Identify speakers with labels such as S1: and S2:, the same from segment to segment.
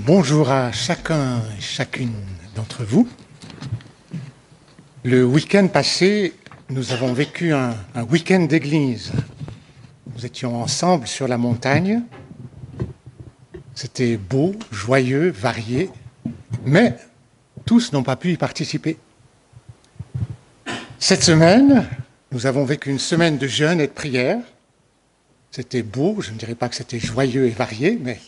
S1: Bonjour à chacun et chacune d'entre vous. Le week-end passé, nous avons vécu un week-end d'église. Nous étions ensemble sur la montagne. C'était beau, joyeux, varié, mais tous n'ont pas pu y participer. Cette semaine, nous avons vécu une semaine de jeûne et de prière. C'était beau, je ne dirais pas que c'était joyeux et varié, mais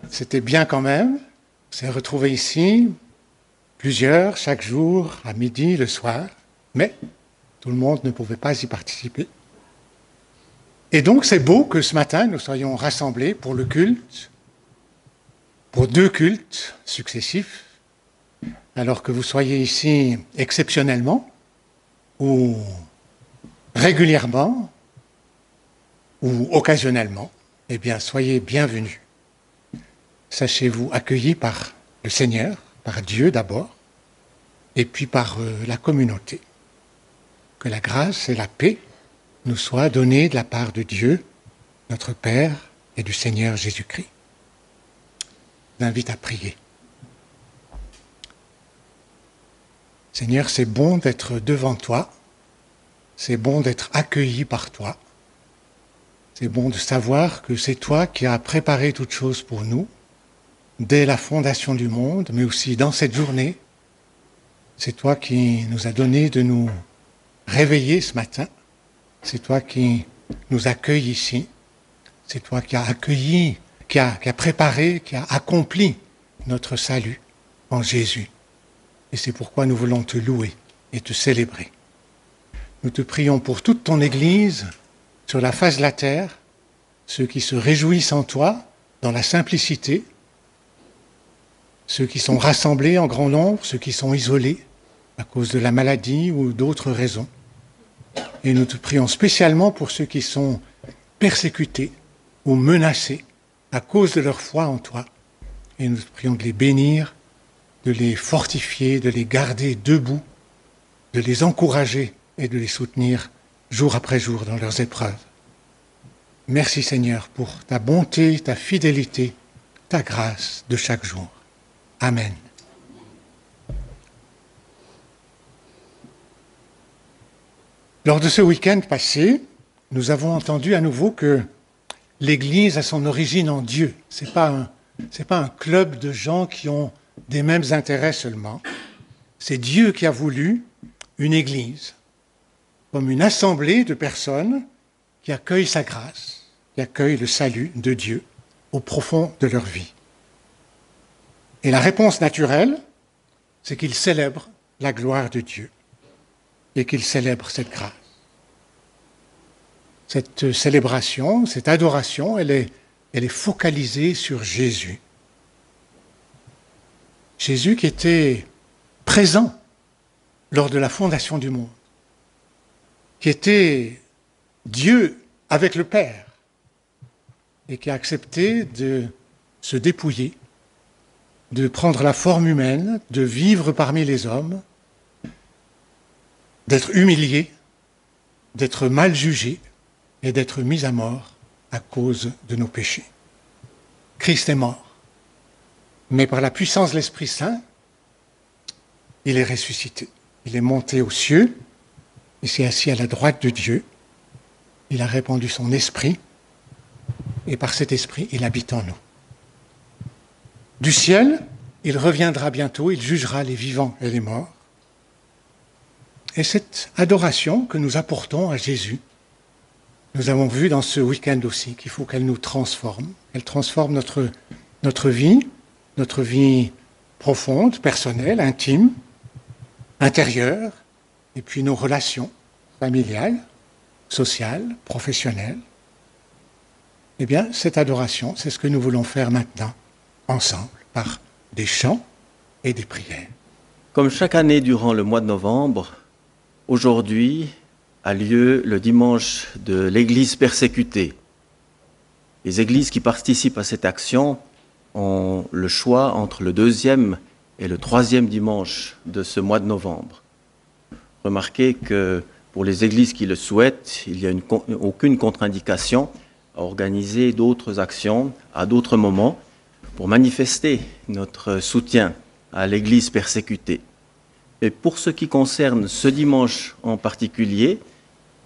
S1: c'était bien quand même. On s'est retrouvés ici, plusieurs, chaque jour, à midi, le soir, mais tout le monde ne pouvait pas y participer. Et donc c'est beau que ce matin, nous soyons rassemblés pour le culte, pour 2 cultes successifs, alors que vous soyez ici exceptionnellement, ou régulièrement, ou occasionnellement, eh bien, soyez bienvenus. Sachez-vous accueillis par le Seigneur, par Dieu d'abord, et puis par la communauté. Que la grâce et la paix nous soient données de la part de Dieu, notre Père, et du Seigneur Jésus-Christ. Je vous invite à prier. Seigneur, c'est bon d'être devant toi, c'est bon d'être accueilli par toi, c'est bon de savoir que c'est toi qui as préparé toutes choses pour nous, dès la fondation du monde, mais aussi dans cette journée. C'est toi qui nous as donné de nous réveiller ce matin. C'est toi qui nous accueilles ici. C'est toi qui as accueilli, qui a préparé, qui a accompli notre salut en Jésus. Et c'est pourquoi nous voulons te louer et te célébrer. Nous te prions pour toute ton Église sur la face de la terre, ceux qui se réjouissent en toi, dans la simplicité, ceux qui sont rassemblés en grand nombre, ceux qui sont isolés à cause de la maladie ou d'autres raisons. Et nous te prions spécialement pour ceux qui sont persécutés ou menacés à cause de leur foi en toi. Et nous te prions de les bénir, de les fortifier, de les garder debout, de les encourager et de les soutenir jour après jour dans leurs épreuves. Merci Seigneur pour ta bonté, ta fidélité, ta grâce de chaque jour. Amen. Lors de ce week-end passé, nous avons entendu à nouveau que l'Église a son origine en Dieu. C'est pas un club de gens qui ont des mêmes intérêts seulement. C'est Dieu qui a voulu une Église, comme une assemblée de personnes qui accueillent sa grâce, qui accueillent le salut de Dieu au profond de leur vie. Et la réponse naturelle, c'est qu'ils célèbrent la gloire de Dieu et qu'ils célèbrent cette grâce. Cette célébration, cette adoration, elle est focalisée sur Jésus. Jésus qui était présent lors de la fondation du monde, qui était Dieu avec le Père et qui a accepté de se dépouiller, de prendre la forme humaine, de vivre parmi les hommes, d'être humilié, d'être mal jugé et d'être mis à mort à cause de nos péchés. Christ est mort, mais par la puissance de l'Esprit Saint, il est ressuscité. Il est monté aux cieux, il s'est assis à la droite de Dieu, il a répandu son esprit, et par cet esprit, il habite en nous. Du ciel, il reviendra bientôt, il jugera les vivants et les morts. Et cette adoration que nous apportons à Jésus, nous avons vu dans ce week-end aussi qu'il faut qu'elle nous transforme. Elle transforme notre vie profonde, personnelle, intime, intérieure, et puis nos relations familiales, sociales, professionnelles. Eh bien, cette adoration, c'est ce que nous voulons faire maintenant, ensemble, par des chants et des prières.
S2: Comme chaque année durant le mois de novembre, aujourd'hui a lieu le dimanche de l'Église persécutée. Les églises qui participent à cette action ont le choix entre le 2e et le 3e dimanche de ce mois de novembre. Remarquez que pour les églises qui le souhaitent, il n'y a aucune contre-indication à organiser d'autres actions à d'autres moments pour manifester notre soutien à l'Église persécutée. Et pour ce qui concerne ce dimanche en particulier,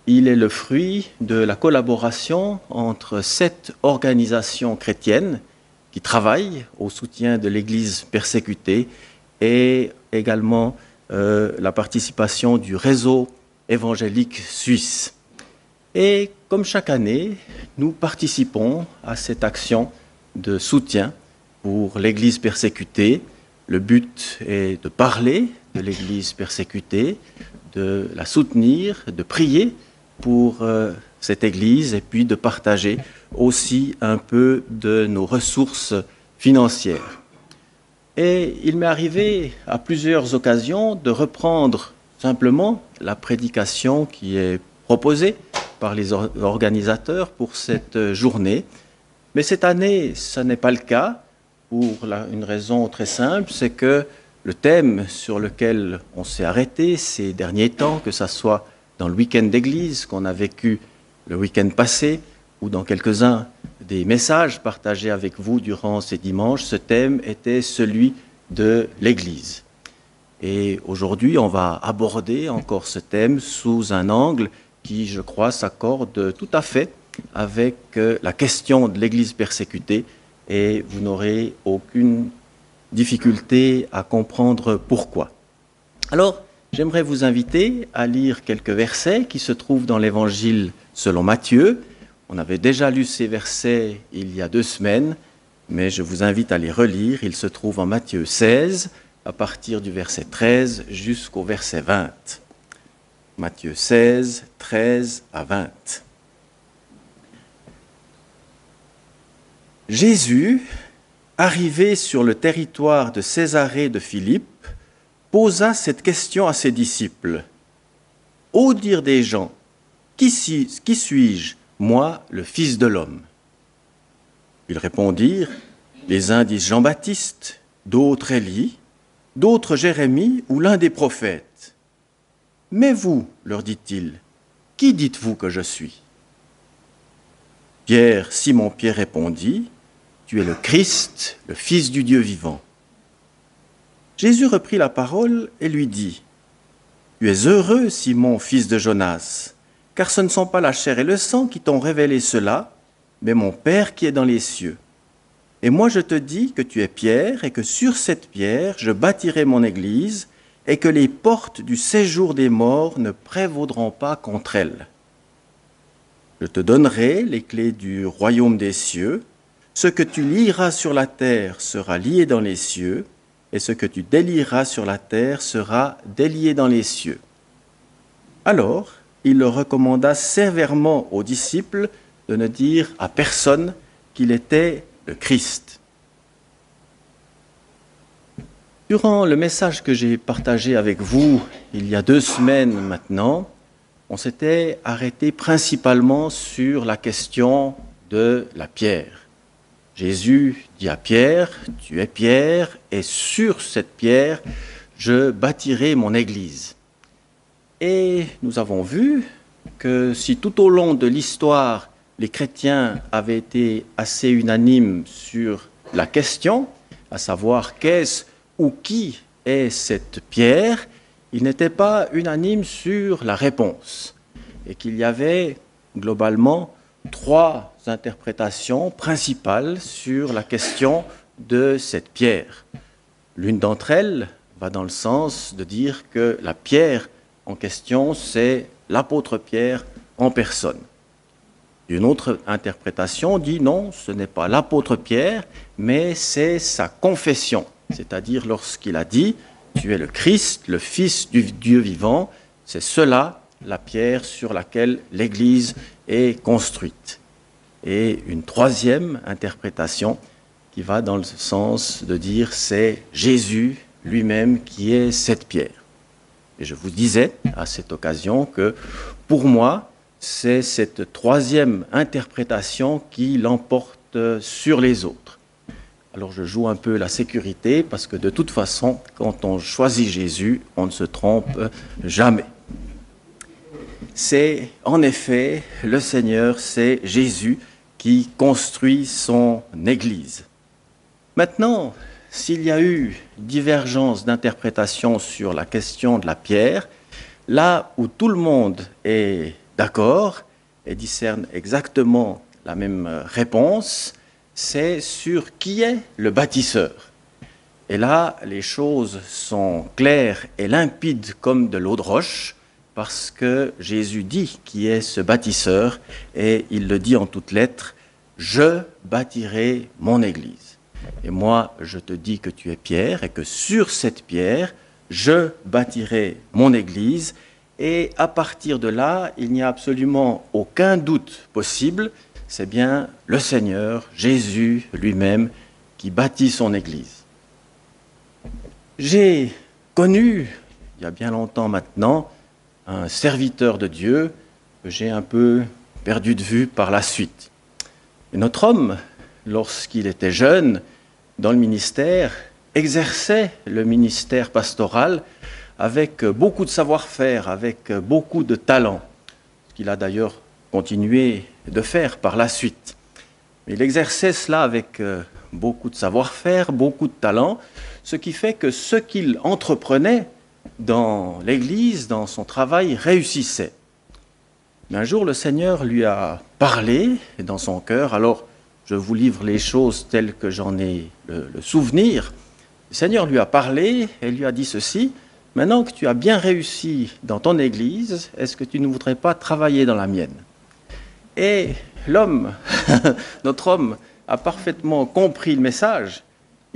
S2: il est le fruit de la collaboration entre 7 organisations chrétiennes qui travaillent au soutien de l'Église persécutée et également la participation du réseau évangélique suisse. Et comme chaque année, nous participons à cette action de soutien pour l'Église persécutée. Le but est de parler de l'Église persécutée, de la soutenir, de prier pour cette Église et puis de partager aussi un peu de nos ressources financières. Et il m'est arrivé à plusieurs occasions de reprendre simplement la prédication qui est proposée par les organisateurs pour cette journée. Mais cette année, ce n'est pas le cas pour une raison très simple, c'est que le thème sur lequel on s'est arrêté ces derniers temps, que ce soit dans le week-end d'église qu'on a vécu le week-end passé ou dans quelques-uns des messages partagés avec vous durant ces dimanches, ce thème était celui de l'Église. Et aujourd'hui, on va aborder encore ce thème sous un angle qui, je crois, s'accorde tout à fait avec la question de l'Église persécutée et vous n'aurez aucune difficulté à comprendre pourquoi. Alors, j'aimerais vous inviter à lire quelques versets qui se trouvent dans l'Évangile selon Matthieu. On avait déjà lu ces versets il y a 2 semaines, mais je vous invite à les relire. Ils se trouvent en Matthieu 16, à partir du verset 13 jusqu'au verset 20. Matthieu 16, 13 à 20. Jésus, arrivé sur le territoire de Césarée de Philippe, posa cette question à ses disciples. « Au dire des gens, qui suis-je, moi, le Fils de l'homme » Ils répondirent, les uns disent Jean-Baptiste, d'autres Élie, d'autres Jérémie ou l'un des prophètes. Mais vous, leur dit-il, qui dites-vous que je suis ? Pierre, Simon-Pierre répondit, tu es le Christ, le Fils du Dieu vivant. Jésus reprit la parole et lui dit, tu es heureux, Simon, fils de Jonas, car ce ne sont pas la chair et le sang qui t'ont révélé cela, mais mon Père qui est dans les cieux. Et moi je te dis que tu es Pierre, et que sur cette pierre je bâtirai mon église, et que les portes du séjour des morts ne prévaudront pas contre elle. Je te donnerai les clés du royaume des cieux. Ce que tu lieras sur la terre sera lié dans les cieux, et ce que tu délieras sur la terre sera délié dans les cieux. Alors, il le recommanda sévèrement aux disciples de ne dire à personne qu'il était le Christ. Durant le message que j'ai partagé avec vous il y a 2 semaines maintenant, on s'était arrêté principalement sur la question de la pierre. Jésus dit à Pierre, tu es Pierre, et sur cette pierre, je bâtirai mon église. Et nous avons vu que si tout au long de l'histoire, les chrétiens avaient été assez unanimes sur la question, à savoir qu'est-ce ou qui est cette pierre, ils n'étaient pas unanimes sur la réponse. Et qu'il y avait globalement 3 interprétations principales sur la question de cette pierre. L'une d'entre elles va dans le sens de dire que la pierre en question, c'est l'apôtre Pierre en personne. Une autre interprétation dit non, ce n'est pas l'apôtre Pierre, mais c'est sa confession, c'est-à-dire lorsqu'il a dit « Tu es le Christ, le Fils du Dieu vivant », c'est cela la pierre sur laquelle l'Église est construite. Et une 3e interprétation qui va dans le sens de dire c'est Jésus lui-même qui est cette pierre. Et je vous disais à cette occasion que pour moi, c'est cette 3e interprétation qui l'emporte sur les autres. Alors je joue un peu la sécurité parce que de toute façon, quand on choisit Jésus, on ne se trompe jamais. C'est en effet le Seigneur, c'est Jésus qui construit son Église. Maintenant, s'il y a eu divergence d'interprétation sur la question de la pierre, là où tout le monde est d'accord et discerne exactement la même réponse, c'est sur qui est le bâtisseur. Et là, les choses sont claires et limpides comme de l'eau de roche, parce que Jésus dit qui est ce bâtisseur, et il le dit en toutes lettres, « Je bâtirai mon Église ». Et moi, je te dis que tu es Pierre, et que sur cette pierre, je bâtirai mon Église. Et à partir de là, il n'y a absolument aucun doute possible, c'est bien le Seigneur, Jésus lui-même, qui bâtit son Église. J'ai connu, il y a bien longtemps maintenant, un serviteur de Dieu que j'ai un peu perdu de vue par la suite. Et notre homme, lorsqu'il était jeune, dans le ministère, exerçait le ministère pastoral avec beaucoup de savoir-faire, avec beaucoup de talent, ce qu'il a d'ailleurs continué de faire par la suite. Mais il exerçait cela avec beaucoup de savoir-faire, beaucoup de talent, ce qui fait que ce qu'il entreprenait dans l'Église, dans son travail, réussissait. Mais un jour, le Seigneur lui a parlé dans son cœur. Alors, je vous livre les choses telles que j'en ai le souvenir. Le Seigneur lui a parlé et lui a dit ceci: « Maintenant que tu as bien réussi dans ton Église, est-ce que tu ne voudrais pas travailler dans la mienne ?» Et l'homme, notre homme, a parfaitement compris le message.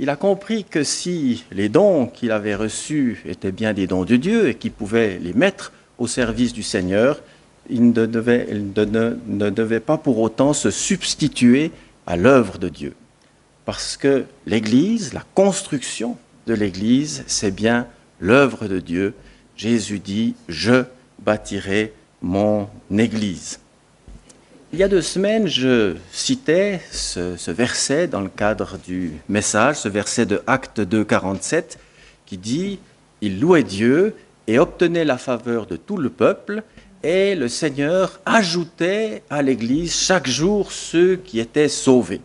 S2: Il a compris que si les dons qu'il avait reçus étaient bien des dons de Dieu et qu'il pouvait les mettre au service du Seigneur, il ne devait pas pour autant se substituer à l'œuvre de Dieu. Parce que l'Église, la construction de l'Église, c'est bien l'œuvre de Dieu. Jésus dit « Je bâtirai mon Église ». Il y a 2 semaines, je citais ce verset dans le cadre du message, ce verset de Actes 2, 47, qui dit « Il louait Dieu et obtenait la faveur de tout le peuple, et le Seigneur ajoutait à l'Église chaque jour ceux qui étaient sauvés. »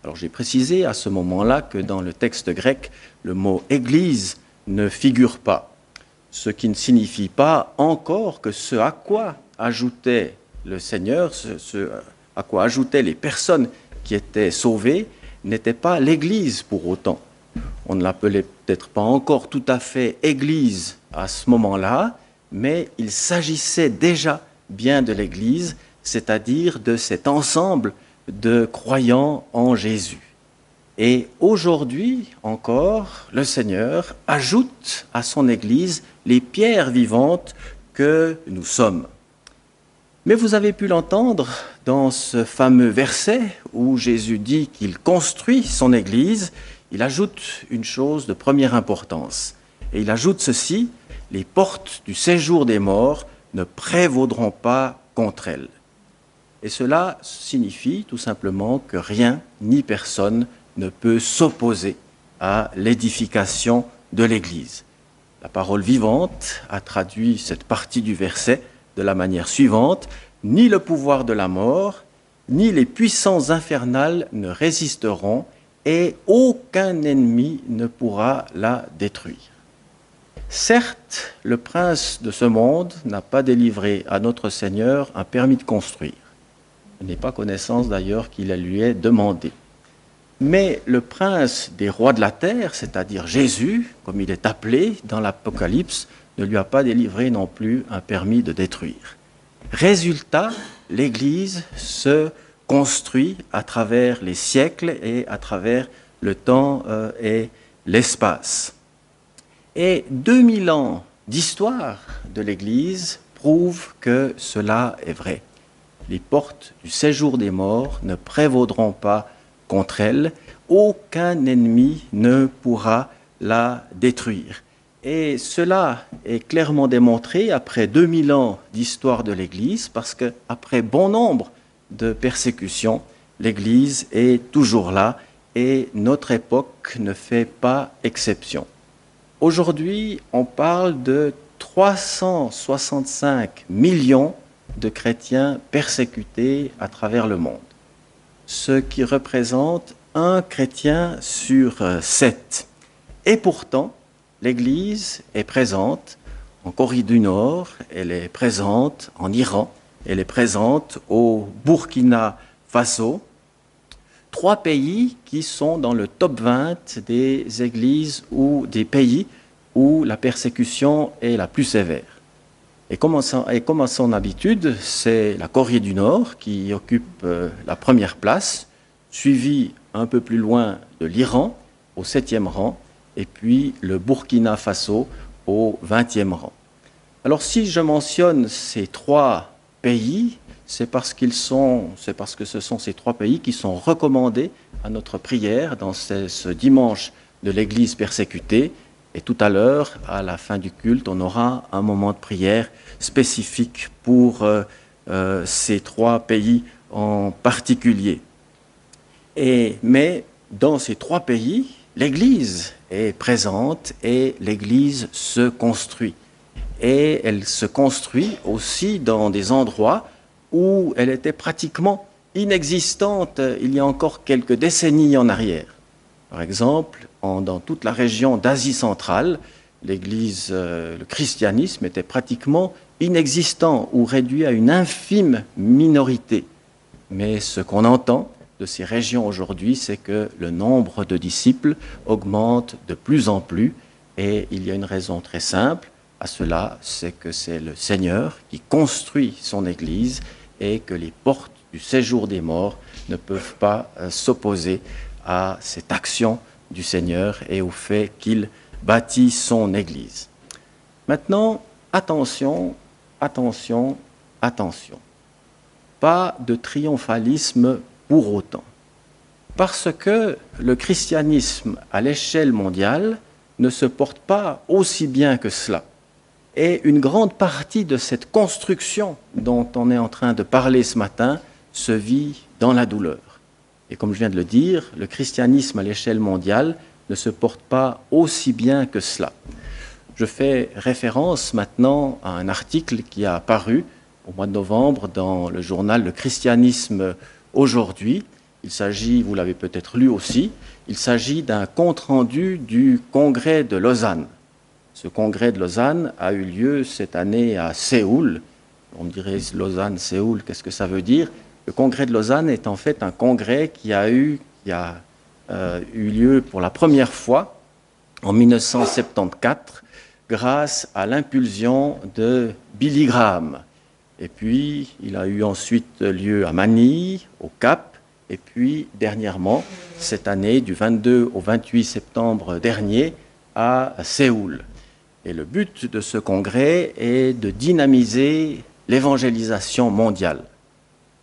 S2: Alors j'ai précisé à ce moment-là que dans le texte grec, le mot « Église » ne figure pas, ce qui ne signifie pas encore que ce à quoi ajoutait le Seigneur, ce à quoi ajoutaient les personnes qui étaient sauvées, n'était pas l'Église pour autant. On ne l'appelait peut-être pas encore tout à fait Église à ce moment-là, mais il s'agissait déjà bien de l'Église, c'est-à-dire de cet ensemble de croyants en Jésus. Et aujourd'hui encore, le Seigneur ajoute à son Église les pierres vivantes que nous sommes. Mais vous avez pu l'entendre dans ce fameux verset où Jésus dit qu'il construit son Église, il ajoute une chose de première importance. Et il ajoute ceci: les portes du séjour des morts ne prévaudront pas contre elle. Et cela signifie tout simplement que rien ni personne ne peut s'opposer à l'édification de l'Église. La parole vivante a traduit cette partie du verset de la manière suivante: ni le pouvoir de la mort, ni les puissances infernales ne résisteront, et aucun ennemi ne pourra la détruire. Certes, le prince de ce monde n'a pas délivré à notre Seigneur un permis de construire. Je n'ai pas connaissance d'ailleurs qu'il lui ait demandé. Mais le prince des rois de la terre, c'est-à-dire Jésus, comme il est appelé dans l'Apocalypse, ne lui a pas délivré non plus un permis de détruire. Résultat, l'Église se construit à travers les siècles et à travers le temps et l'espace. Et 2000 ans d'histoire de l'Église prouvent que cela est vrai. Les portes du séjour des morts ne prévaudront pas contre elle, aucun ennemi ne pourra la détruire. Et cela est clairement démontré après 2000 ans d'histoire de l'Église, parce qu'après bon nombre de persécutions, l'Église est toujours là et notre époque ne fait pas exception. Aujourd'hui, on parle de 365 millions de chrétiens persécutés à travers le monde, ce qui représente un chrétien sur 7. Et pourtant, l'Église est présente en Corée du Nord, elle est présente en Iran, elle est présente au Burkina Faso, 3 pays qui sont dans le top 20 des églises ou des pays où la persécution est la plus sévère. Et comme à son habitude, c'est la Corée du Nord qui occupe la première place, suivi un peu plus loin de l'Iran au 7e rang, et puis le Burkina Faso au 20e rang. Alors si je mentionne ces 3 pays, c'est parce que ce sont ces 3 pays qui sont recommandés à notre prière dans ce dimanche de l'Église persécutée. Et tout à l'heure, à la fin du culte, on aura un moment de prière spécifique pour ces 3 pays en particulier. Mais dans ces 3 pays, l'Église est présente et l'Église se construit. Et elle se construit aussi dans des endroits où elle était pratiquement inexistante il y a encore quelques décennies en arrière. Par exemple, dans toute la région d'Asie centrale, l'Église, le christianisme était pratiquement inexistant ou réduit à une infime minorité. Mais ce qu'on entend de ces régions aujourd'hui, c'est que le nombre de disciples augmente de plus en plus, et il y a une raison très simple à cela, c'est que c'est le Seigneur qui construit son Église et que les portes du séjour des morts ne peuvent pas s'opposer à cette action du Seigneur et au fait qu'il bâtit son Église. Maintenant, attention, attention, attention. Pas de triomphalisme pour autant. Parce que le christianisme à l'échelle mondiale ne se porte pas aussi bien que cela. Et une grande partie de cette construction dont on est en train de parler ce matin se vit dans la douleur. Et comme je viens de le dire, le christianisme à l'échelle mondiale ne se porte pas aussi bien que cela. Je fais référence maintenant à un article qui a paru au mois de novembre dans le journal Le Christianisme aujourd'hui. Il s'agit, vous l'avez peut-être lu aussi, il s'agit d'un compte-rendu du congrès de Lausanne. Ce congrès de Lausanne a eu lieu cette année à Séoul. On dirait Lausanne, Séoul, qu'est-ce que ça veut dire? Le congrès de Lausanne est en fait un congrès qui a eu lieu pour la première fois en 1974 grâce à l'impulsion de Billy Graham. Et puis, il a eu ensuite lieu à Manille, au Cap, et puis dernièrement, cette année, du 22 au 28 septembre dernier, à Séoul. Et le but de ce congrès est de dynamiser l'évangélisation mondiale.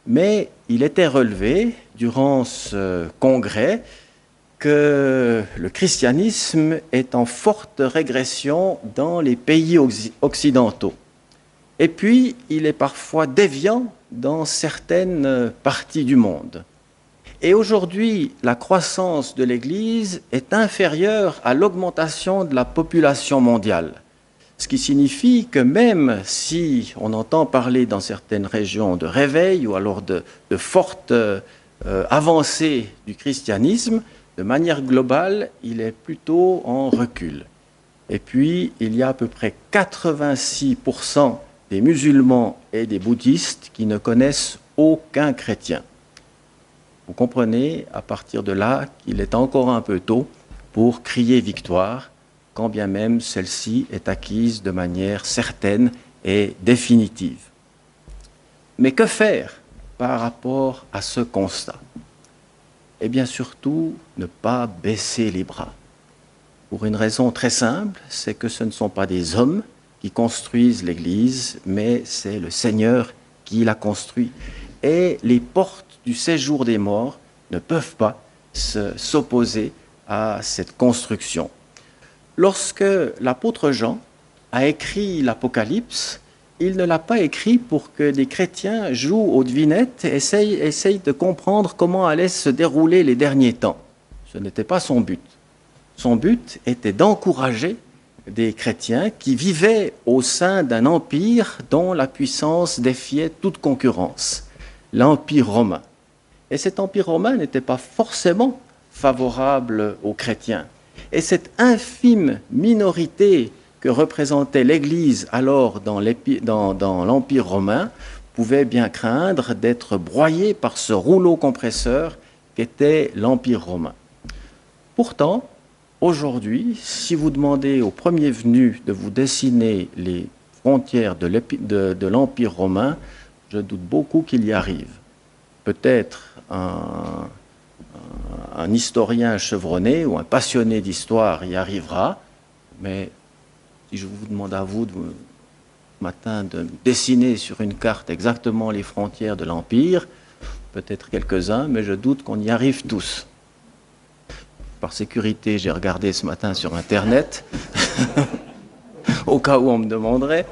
S2: Mais il était relevé durant ce congrès que le christianisme est en forte régression dans les pays occidentaux. Et puis, il est parfois déviant dans certaines parties du monde. Et aujourd'hui, la croissance de l'Église est inférieure à l'augmentation de la population mondiale. Ce qui signifie que même si on entend parler dans certaines régions de réveil ou alors de fortes avancées du christianisme, de manière globale, il est plutôt en recul. Et puis, il y a à peu près 86% des musulmans et des bouddhistes qui ne connaissent aucun chrétien. Vous comprenez à partir de là qu'il est encore un peu tôt pour crier victoire, quand bien même celle-ci est acquise de manière certaine et définitive. Mais que faire par rapport à ce constat? Eh bien surtout, ne pas baisser les bras. Pour une raison très simple, c'est que ce ne sont pas des hommes qui construisent l'Église, mais c'est le Seigneur qui la construit. Et les portes du séjour des morts ne peuvent pas s'opposer à cette construction. Lorsque l'apôtre Jean a écrit l'Apocalypse, il ne l'a pas écrit pour que des chrétiens jouent aux devinettes et essayent de comprendre comment allaient se dérouler les derniers temps. Ce n'était pas son but. Son but était d'encourager des chrétiens qui vivaient au sein d'un empire dont la puissance défiait toute concurrence, l'Empire romain. Et cet Empire romain n'était pas forcément favorable aux chrétiens. Et cette infime minorité que représentait l'Église alors dans l'Empire romain pouvait bien craindre d'être broyée par ce rouleau compresseur qu'était l'Empire romain. Pourtant, aujourd'hui, si vous demandez aux premiers venus de vous dessiner les frontières de l'Empire romain, je doute beaucoup qu'il y arrive. Peut-être un historien chevronné ou un passionné d'histoire y arrivera, mais si je vous demande à vous ce matin de dessiner sur une carte exactement les frontières de l'Empire, peut-être quelques-uns, mais je doute qu'on y arrive tous. Par sécurité, j'ai regardé ce matin sur Internet, au cas où on me demanderait,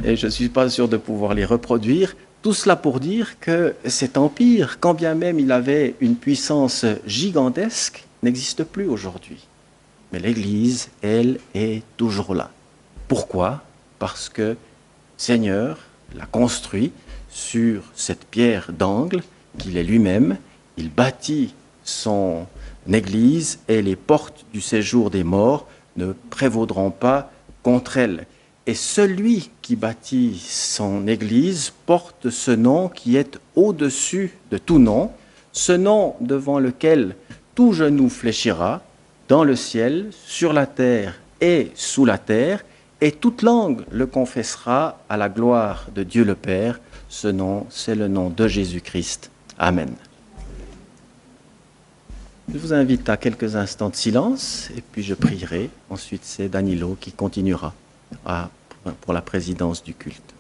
S2: et je ne suis pas sûr de pouvoir les reproduire. Tout cela pour dire que cet empire, quand bien même il avait une puissance gigantesque, n'existe plus aujourd'hui. Mais l'Église, elle, est toujours là. Pourquoi? Parce que le Seigneur l'a construit sur cette pierre d'angle qu'il est lui-même. Il bâtit son Église et les portes du séjour des morts ne prévaudront pas contre elle. Et celui qui bâtit son Église porte ce nom qui est au-dessus de tout nom, ce nom devant lequel tout genou fléchira, dans le ciel, sur la terre et sous la terre, et toute langue le confessera à la gloire de Dieu le Père. Ce nom, c'est le nom de Jésus-Christ. Amen. Je vous invite à quelques instants de silence, et puis je prierai. Ensuite, c'est Danilo qui continuera pour la présidence du culte.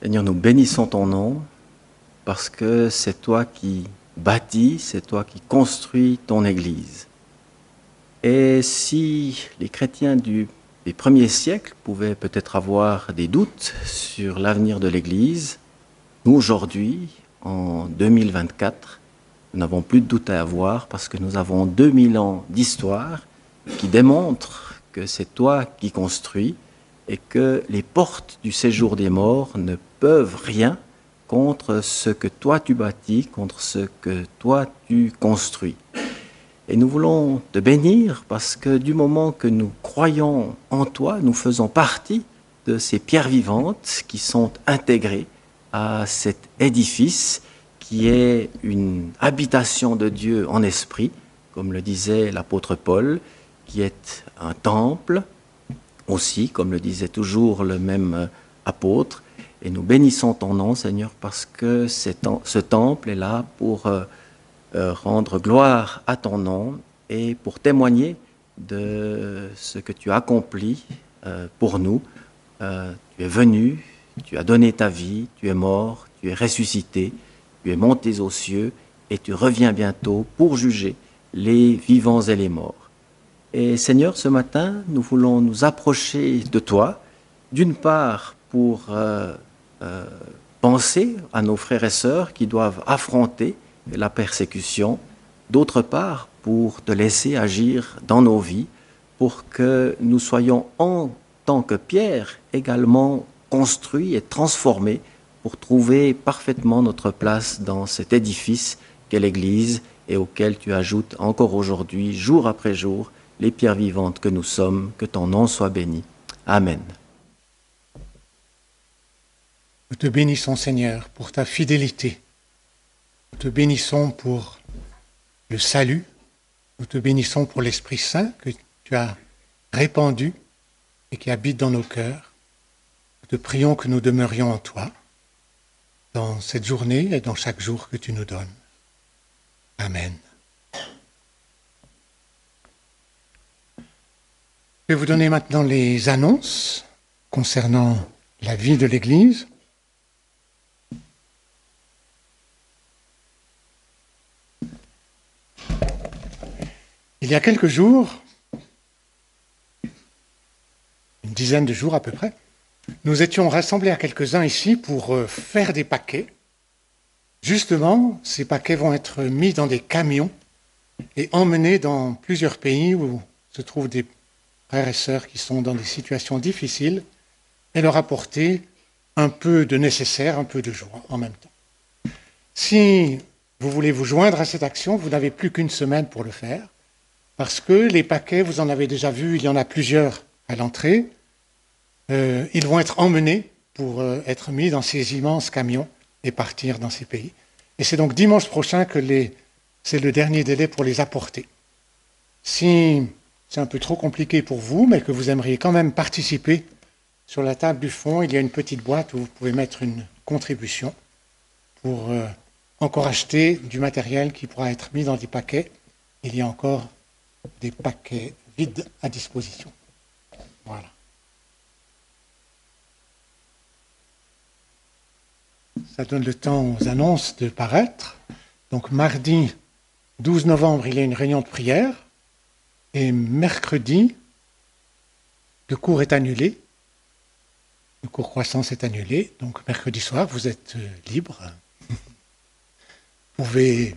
S2: Seigneur, nous bénissons ton nom, parce que c'est toi qui bâtis, c'est toi qui construis ton Église. Et si les chrétiens des premiers siècles pouvaient peut-être avoir des doutes sur l'avenir de l'Église, nous aujourd'hui, en 2024, nous n'avons plus de doute à avoir parce que nous avons 2000 ans d'histoire qui démontrent que c'est toi qui construis et que les portes du séjour des morts ne peuvent rien contre ce que toi tu bâtis, contre ce que toi tu construis. Et nous voulons te bénir parce que du moment que nous croyons en toi, nous faisons partie de ces pierres vivantes qui sont intégrées à cet édifice qui est une habitation de Dieu en esprit, comme le disait l'apôtre Paul, qui est un temple aussi, comme le disait toujours le même apôtre. Et nous bénissons ton nom, Seigneur, parce que ce temple est là pour rendre gloire à ton nom et pour témoigner de ce que tu as accompli pour nous. Tu es venu, tu as donné ta vie, tu es mort, tu es ressuscité, tu es monté aux cieux et tu reviens bientôt pour juger les vivants et les morts. Et Seigneur, ce matin, nous voulons nous approcher de toi, d'une part pour penser à nos frères et sœurs qui doivent affronter la persécution, d'autre part pour te laisser agir dans nos vies, pour que nous soyons en tant que pierre également construits et transformés pour trouver parfaitement notre place dans cet édifice qu'est l'Église et auquel tu ajoutes encore aujourd'hui, jour après jour, les pierres vivantes que nous sommes, que ton nom soit béni. Amen.
S1: Nous te bénissons, Seigneur, pour ta fidélité. Nous te bénissons pour le salut. Nous te bénissons pour l'Esprit Saint que tu as répandu et qui habite dans nos cœurs. Nous te prions que nous demeurions en toi dans cette journée et dans chaque jour que tu nous donnes. Amen. Je vais vous donner maintenant les annonces concernant la vie de l'Église. Il y a quelques jours, une dizaine de jours à peu près, nous étions rassemblés à quelques-uns ici pour faire des paquets. Justement, ces paquets vont être mis dans des camions et emmenés dans plusieurs pays où se trouvent des frères et sœurs qui sont dans des situations difficiles et leur apporter un peu de nécessaire, un peu de joie en même temps. Si vous voulez vous joindre à cette action, vous n'avez plus qu'une semaine pour le faire, parce que les paquets, vous en avez déjà vu, il y en a plusieurs à l'entrée. Ils vont être emmenés pour être mis dans ces immenses camions et partir dans ces pays. Et c'est donc dimanche prochain que c'est le dernier délai pour les apporter. Si c'est un peu trop compliqué pour vous, mais que vous aimeriez quand même participer, sur la table du fond, il y a une petite boîte où vous pouvez mettre une contribution pour encore acheter du matériel qui pourra être mis dans des paquets. Il y a encore des paquets vides à disposition. Voilà. Ça donne le temps aux annonces de paraître. Donc mardi 12 novembre, il y a une réunion de prière. Et mercredi, le cours est annulé. Le cours croissance est annulé. Donc mercredi soir, vous êtes libre. Vous pouvez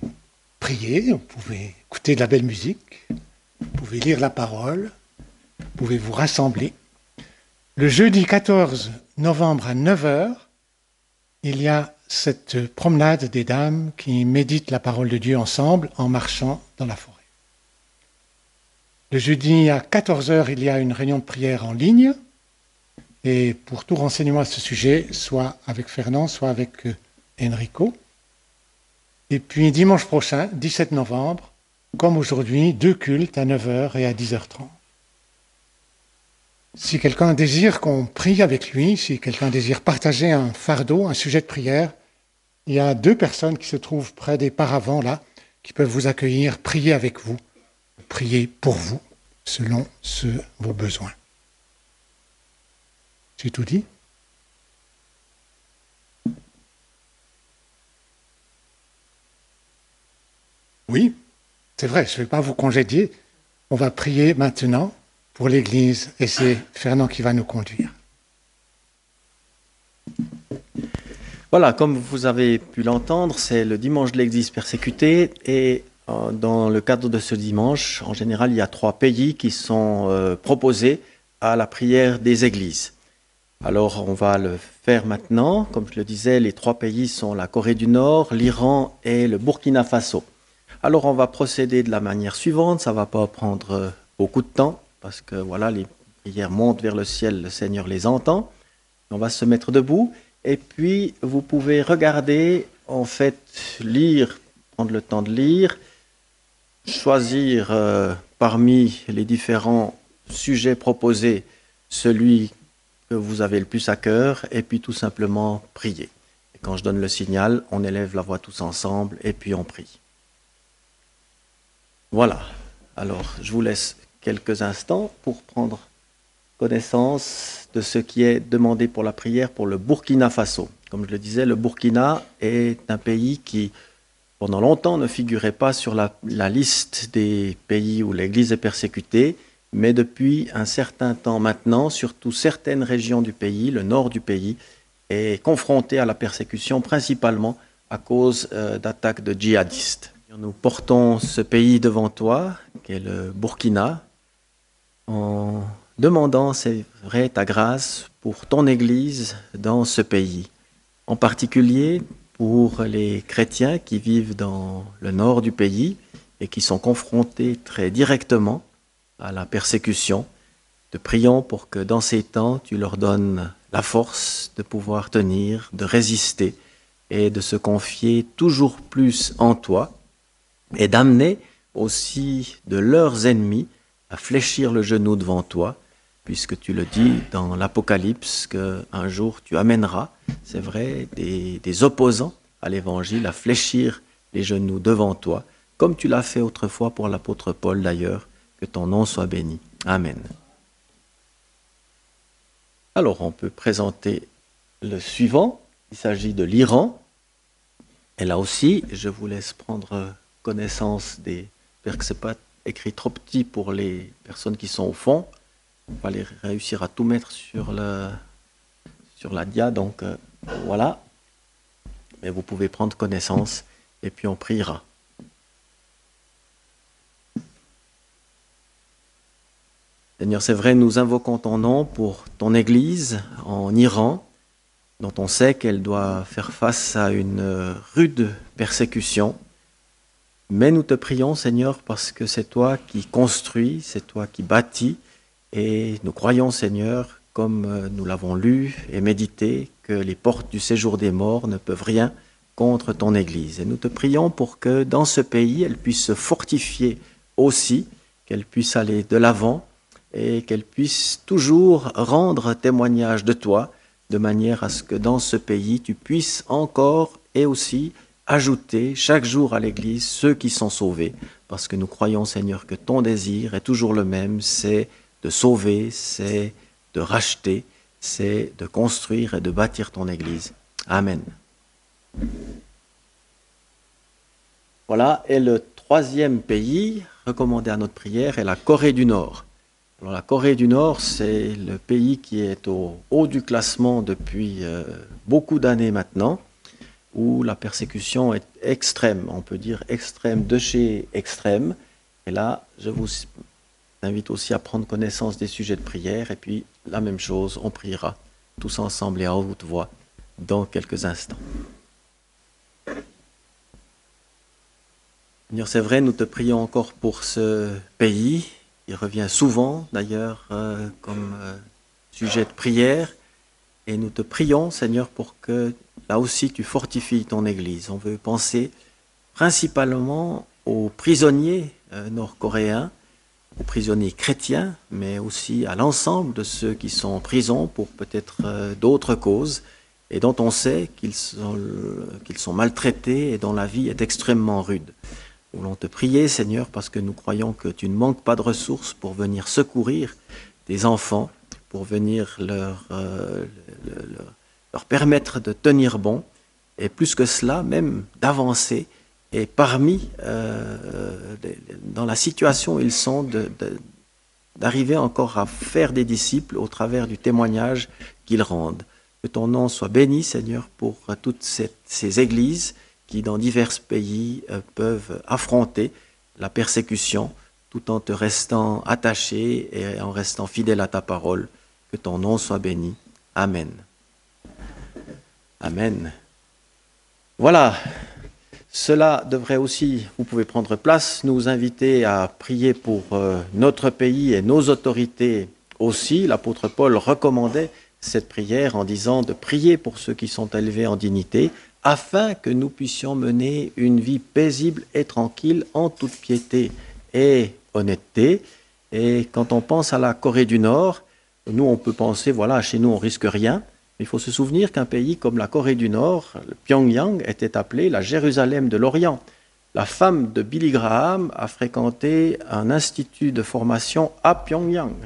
S1: prier, vous pouvez écouter de la belle musique, vous pouvez lire la parole, vous pouvez vous rassembler. Le jeudi 14 novembre à 9h, il y a cette promenade des dames qui méditent la parole de Dieu ensemble en marchant dans la forêt. Le jeudi à 14h, il y a une réunion de prière en ligne. Et pour tout renseignement à ce sujet, soit avec Fernand, soit avec Enrico. Et puis dimanche prochain, 17 novembre, comme aujourd'hui, 2 cultes à 9h et à 10h30. Si quelqu'un désire qu'on prie avec lui, si quelqu'un désire partager un fardeau, un sujet de prière, il y a 2 personnes qui se trouvent près des paravents là, qui peuvent vous accueillir, prier avec vous, prier pour vous, selon vos besoins. J'ai tout dit ? Oui, c'est vrai, je ne vais pas vous congédier. On va prier maintenant pour l'Église et c'est Fernand qui va nous conduire.
S2: Voilà, comme vous avez pu l'entendre, c'est le dimanche de l'Église persécutée et dans le cadre de ce dimanche, en général, il y a 3 pays qui sont proposés à la prière des églises. Alors, on va le faire maintenant. Comme je le disais, les 3 pays sont la Corée du Nord, l'Iran et le Burkina Faso. Alors, on va procéder de la manière suivante. Ça ne va pas prendre beaucoup de temps parce que voilà, les prières montent vers le ciel, le Seigneur les entend. On va se mettre debout et puis vous pouvez regarder, en fait, lire, prendre le temps de lire, choisir parmi les différents sujets proposés celui que vous avez le plus à cœur et puis tout simplement prier. Et quand je donne le signal, on élève la voix tous ensemble et puis on prie. Voilà. Alors, je vous laisse quelques instants pour prendre connaissance de ce qui est demandé pour la prière pour le Burkina Faso. Comme je le disais, le Burkina est un pays qui, pendant longtemps, ne figurait pas sur la liste des pays où l'Église est persécutée, mais depuis un certain temps maintenant, surtout certaines régions du pays, le nord du pays, est confronté à la persécution principalement à cause d'attaques de djihadistes. Nous portons ce pays devant toi, qui est le Burkina, en demandant, c'est vrai, ta grâce pour ton Église dans ce pays. En particulier pour les chrétiens qui vivent dans le nord du pays et qui sont confrontés très directement à la persécution. Te prions pour que dans ces temps, tu leur donnes la force de pouvoir tenir, de résister et de se confier toujours plus en toi et d'amener aussi de leurs ennemis à fléchir le genou devant toi, puisque tu le dis dans l'Apocalypse qu'un jour tu amèneras, c'est vrai, des opposants à l'Évangile à fléchir les genoux devant toi, comme tu l'as fait autrefois pour l'apôtre Paul d'ailleurs, que ton nom soit béni. Amen. Alors on peut présenter le suivant, il s'agit de l'Iran, et là aussi je vous laisse prendre connaissance des... J'espère que ce n'est pas écrit trop petit pour les personnes qui sont au fond. On va réussir à tout mettre sur la dia, donc voilà. Mais vous pouvez prendre connaissance et puis on priera. Seigneur, c'est vrai, nous invoquons ton nom pour ton Église en Iran. dont on sait qu'elle doit faire face à une rude persécution. Mais nous te prions, Seigneur, parce que c'est toi qui construis, c'est toi qui bâtis, et nous croyons, Seigneur, comme nous l'avons lu et médité, que les portes du séjour des morts ne peuvent rien contre ton Église. Et nous te prions pour que dans ce pays, elle puisse se fortifier aussi, qu'elle puisse aller de l'avant et qu'elle puisse toujours rendre témoignage de toi, de manière à ce que dans ce pays, tu puisses encore et aussi ajouter chaque jour à l'Église ceux qui sont sauvés, parce que nous croyons, Seigneur, que ton désir est toujours le même, c'est de sauver, c'est de racheter, c'est de construire et de bâtir ton Église. Amen. Voilà, et le troisième pays recommandé à notre prière est la Corée du Nord. Alors la Corée du Nord, c'est le pays qui est au haut du classement depuis beaucoup d'années maintenant, où la persécution est extrême, on peut dire extrême de chez extrême. Et là, je vous invite aussi à prendre connaissance des sujets de prière, et puis la même chose, on priera tous ensemble et à haute voix dans quelques instants. Seigneur, c'est vrai, nous te prions encore pour ce pays. Il revient souvent, d'ailleurs, comme sujet de prière. Et nous te prions, Seigneur, pour que là aussi tu fortifies ton Église. On veut penser principalement aux prisonniers nord-coréens, aux prisonniers chrétiens, mais aussi à l'ensemble de ceux qui sont en prison pour peut-être d'autres causes, et dont on sait qu'ils sont maltraités et dont la vie est extrêmement rude. Nous voulons te prier, Seigneur, parce que nous croyons que tu ne manques pas de ressources pour venir secourir tes enfants, pour venir leur permettre de tenir bon, et plus que cela, même d'avancer, et parmi, dans la situation où ils sont, d'arriver encore à faire des disciples au travers du témoignage qu'ils rendent. Que ton nom soit béni, Seigneur, pour toutes ces églises qui, dans divers pays, peuvent affronter la persécution tout en te restant attaché et en restant fidèle à ta parole. Que ton nom soit béni. Amen. Amen. Voilà. Cela devrait aussi, vous pouvez prendre place, nous inviter à prier pour notre pays et nos autorités aussi. L'apôtre Paul recommandait cette prière en disant de prier pour ceux qui sont élevés en dignité, afin que nous puissions mener une vie paisible et tranquille en toute piété et honnêteté. Et quand on pense à la Corée du Nord, nous on peut penser, voilà, chez nous on risque rien. Il faut se souvenir qu'un pays comme la Corée du Nord, le Pyongyang, était appelé la Jérusalem de l'Orient. La femme de Billy Graham a fréquenté un institut de formation à Pyongyang.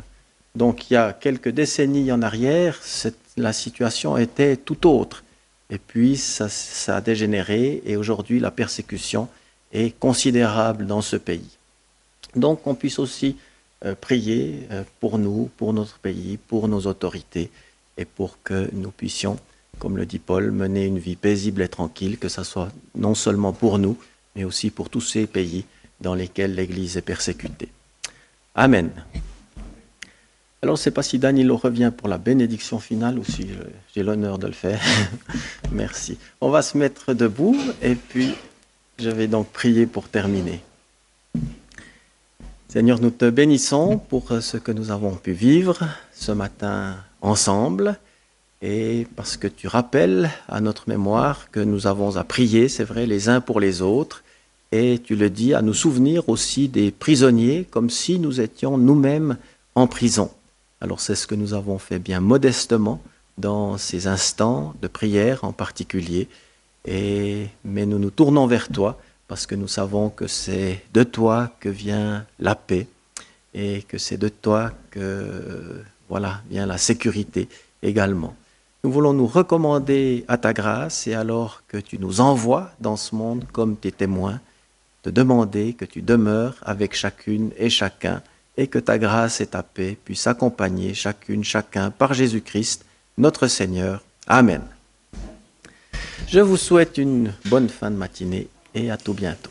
S2: Donc il y a quelques décennies en arrière, la situation était tout autre. Et puis ça a dégénéré et aujourd'hui la persécution est considérable dans ce pays. Donc on puisse aussi prier pour nous, pour notre pays, pour nos autorités et pour que nous puissions, comme le dit Paul, mener une vie paisible et tranquille, que ce soit non seulement pour nous, mais aussi pour tous ces pays dans lesquels l'Église est persécutée. Amen. Alors, je ne sais pas si Danilo revient pour la bénédiction finale ou si j'ai l'honneur de le faire. Merci. On va se mettre debout et puis je vais donc prier pour terminer. Seigneur, nous te bénissons pour ce que nous avons pu vivre ce matin ensemble et parce que tu rappelles à notre mémoire que nous avons à prier, c'est vrai, les uns pour les autres, et tu le dis, à nous souvenir aussi des prisonniers comme si nous étions nous-mêmes en prison. Alors c'est ce que nous avons fait bien modestement dans ces instants de prière en particulier, mais nous nous tournons vers toi parce que nous savons que c'est de toi que vient la paix et que c'est de toi que vient la sécurité également. Nous voulons nous recommander à ta grâce et alors que tu nous envoies dans ce monde comme tes témoins, te demander que tu demeures avec chacune et chacun et que ta grâce et ta paix puissent accompagner chacune, chacun par Jésus-Christ, notre Seigneur. Amen. Je vous souhaite une bonne fin de matinée et à tout bientôt.